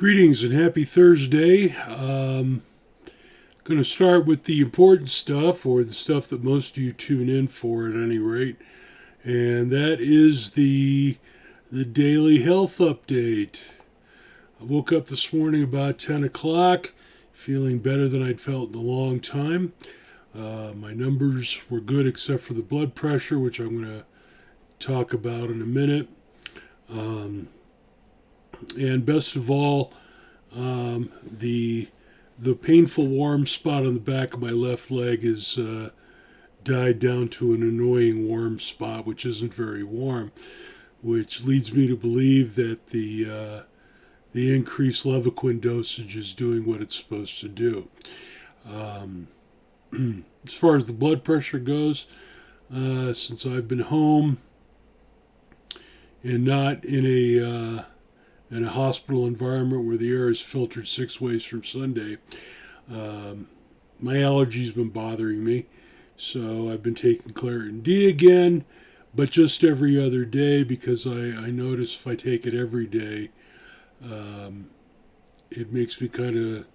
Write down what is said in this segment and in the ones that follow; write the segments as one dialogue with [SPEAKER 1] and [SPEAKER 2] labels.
[SPEAKER 1] Greetings and happy Thursday. Going to start with the important stuff, or the stuff that most of you tune in for at any rate, and that is the daily health update. I woke up this morning about 10 o'clock, feeling better than I'd felt in a long time. My numbers were good except for the blood pressure, which I'm going to talk about in a minute. And best of all, the painful warm spot on the back of my left leg has died down to an annoying warm spot, which isn't very warm, which leads me to believe that the increased Levaquin dosage is doing what it's supposed to do. As far as the blood pressure goes, since I've been home and not in a hospital environment where the air is filtered 6 ways from Sunday, my allergies been bothering me. So I've been taking Claritin D again, but just every other day, because I notice if I take it every day, it makes me kind of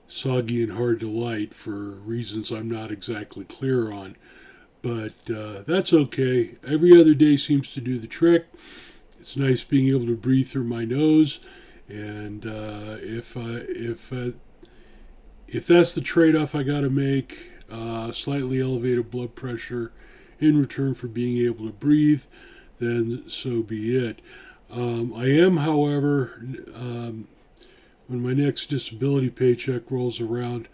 [SPEAKER 1] soggy and hard to light for reasons I'm not exactly clear on. But that's okay. Every other day seems to do the trick. It's nice being able to breathe through my nose, and if that's the trade-off I got to make, slightly elevated blood pressure in return for being able to breathe, then so be it. I am, however, when my next disability paycheck rolls around,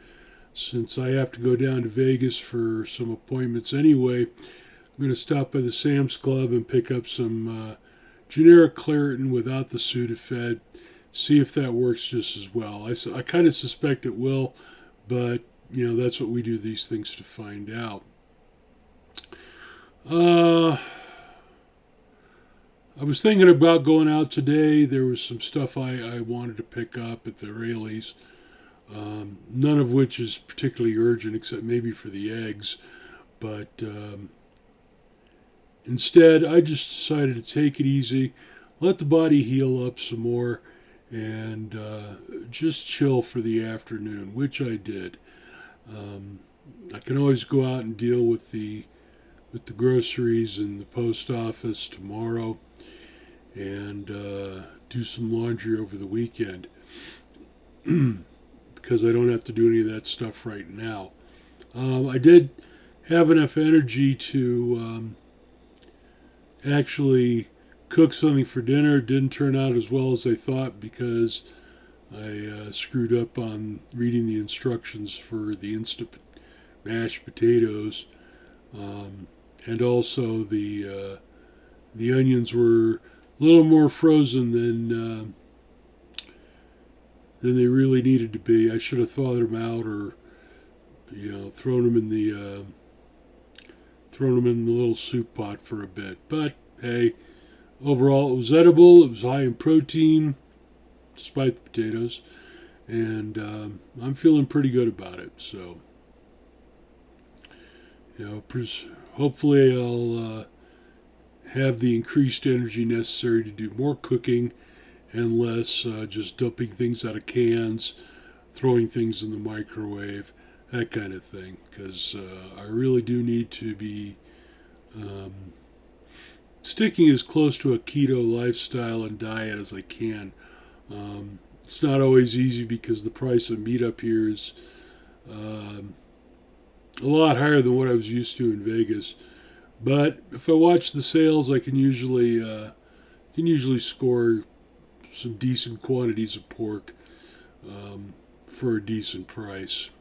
[SPEAKER 1] since I have to go down to Vegas for some appointments anyway, I'm going to stop by the Sam's Club and pick up some generic Claritin without the Sudafed, see if that works just as well. I kind of suspect it will, but that's what we do these things to find out. I was thinking about going out today. There was some stuff I wanted to pick up at the Raley's, none of which is particularly urgent except maybe for the eggs, but instead, I just decided to take it easy, let the body heal up some more, and just chill for the afternoon, which I did. I can always go out and deal with the groceries and the post office tomorrow, and do some laundry over the weekend, because I don't have to do any of that stuff right now. I did have enough energy to actually cook something for dinner. It didn't turn out as well as I thought because I screwed up on reading the instructions for the instant mashed potatoes, and also the onions were a little more frozen than they really needed to be. I should have thawed them out, or thrown them in the little soup pot for a bit. But hey, overall it was edible. It was high in protein, despite the potatoes, and I'm feeling pretty good about it. So, hopefully I'll have the increased energy necessary to do more cooking and less just dumping things out of cans, throwing things in the microwave, that kind of thing, because I really do need to be sticking as close to a keto lifestyle and diet as I can. It's not always easy because the price of meat up here is a lot higher than what I was used to in Vegas. But if I watch the sales, I can usually score some decent quantities of pork for a decent price.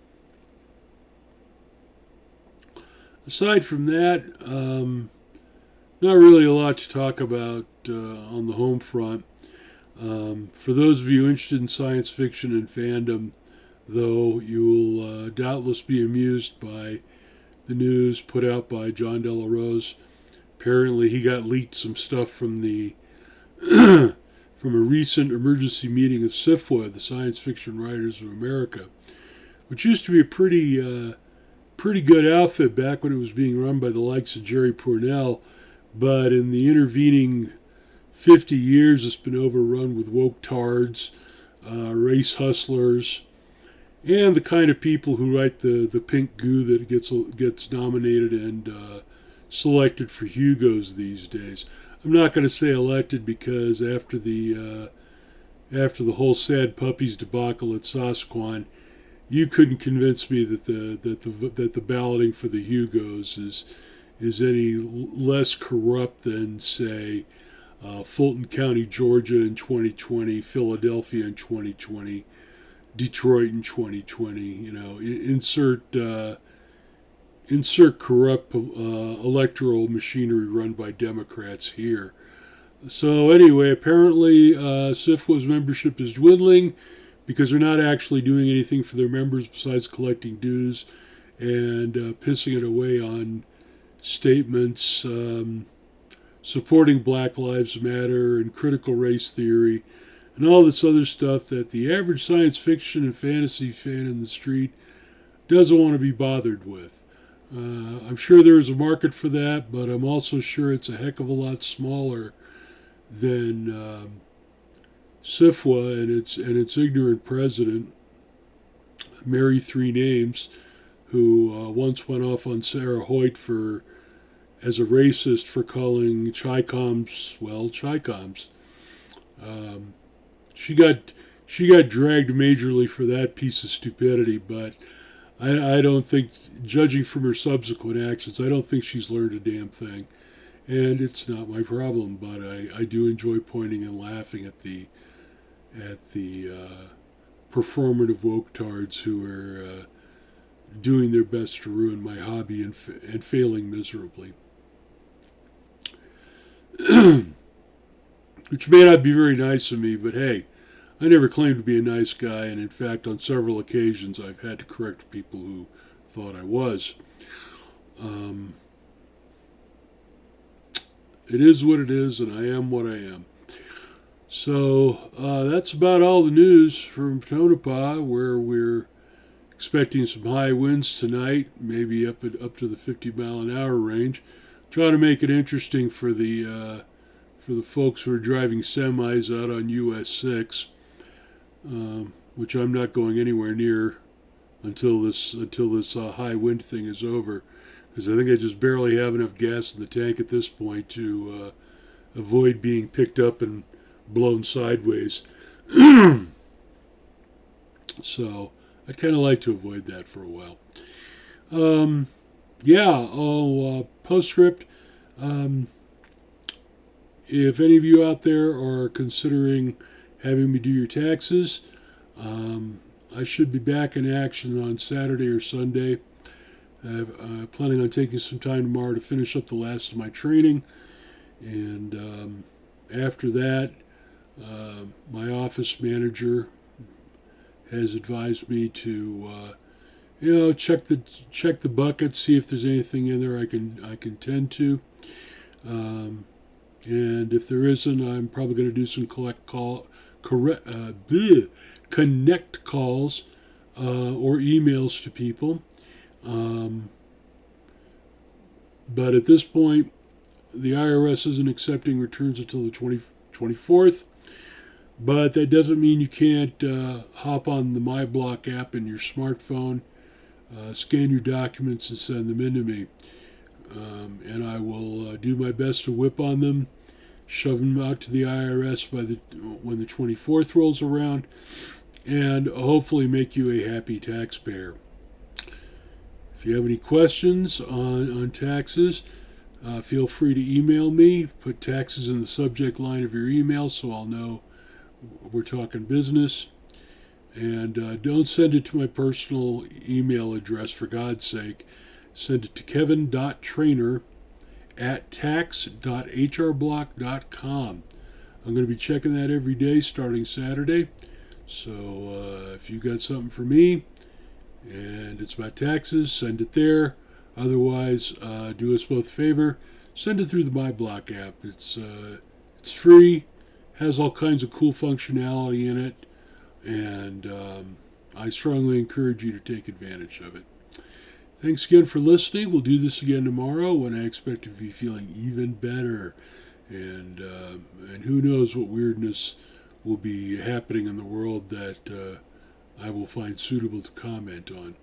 [SPEAKER 1] Aside from that, not really a lot to talk about on the home front. For those of you interested in science fiction and fandom, though, you will doubtless be amused by the news put out by John Delarose. Apparently he got leaked some stuff from the from a recent emergency meeting of SFWA, the Science Fiction Writers of America, which used to be a pretty good outfit back when it was being run by the likes of Jerry Pournelle, but in the intervening 50 years it's been overrun with woke tards, race hustlers, and the kind of people who write the pink goo that gets nominated and selected for Hugos these days. I'm not going to say elected because after the whole sad puppies debacle at Sasquan, you couldn't convince me that the balloting for the Hugos is any less corrupt than, say, Fulton County, Georgia in 2020, Philadelphia in 2020, Detroit in 2020. You know, insert corrupt electoral machinery run by Democrats here. So anyway, apparently SFWA's membership is dwindling because they're not actually doing anything for their members besides collecting dues and pissing it away on statements supporting Black Lives Matter and critical race theory and all this other stuff that the average science fiction and fantasy fan in the street doesn't want to be bothered with. I'm sure there is a market for that, but I'm also sure it's a heck of a lot smaller than SFWA and its ignorant president, Mary Three Names, who once went off on Sarah Hoyt as a racist for calling Chi-Coms, well, Chi-Coms. She got dragged majorly for that piece of stupidity, but I don't think, judging from her subsequent actions, I don't think she's learned a damn thing. And it's not my problem, but I do enjoy pointing and laughing at the performative woke-tards who are doing their best to ruin my hobby and failing miserably. Which may not be very nice of me, but hey, I never claimed to be a nice guy, and in fact, on several occasions, I've had to correct people who thought I was. It is what it is, and I am what I am. So that's about all the news from Tonopah, where we're expecting some high winds tonight, maybe up to the 50-mile-an-hour range. Try to make it interesting for the folks who are driving semis out on US 6, which I'm not going anywhere near until this high wind thing is over, because I think I just barely have enough gas in the tank at this point to avoid being picked up and blown sideways. So I'd kind of like to avoid that for a while. Postscript. If any of you out there are considering having me do your taxes, I should be back in action on Saturday or Sunday. I'm planning on taking some time tomorrow to finish up the last of my training. And after that, my office manager has advised me to check the bucket, see if there's anything in there I can tend to. And if there isn't, I'm probably going to do some connect calls or emails to people. But at this point, the IRS isn't accepting returns until the 24th. But that doesn't mean you can't hop on the MyBlock app in your smartphone, scan your documents, and send them in to me. And I will do my best to whip on them, shove them out to the IRS when the 24th rolls around, and hopefully make you a happy taxpayer. If you have any questions on taxes, feel free to email me. Put taxes in the subject line of your email so I'll know we're talking business. And don't send it to my personal email address, for God's sake. Send it to kevin.trainer@tax.hrblock.com. I'm going to be checking that every day starting Saturday. So if you got something for me and it's about taxes, send it there. Otherwise, do us both a favor. Send it through the MyBlock app. It's free, has all kinds of cool functionality in it, and I strongly encourage you to take advantage of it. Thanks again for listening. We'll do this again tomorrow when I expect to be feeling even better. And who knows what weirdness will be happening in the world that I will find suitable to comment on.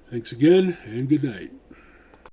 [SPEAKER 1] Thanks again, and good night.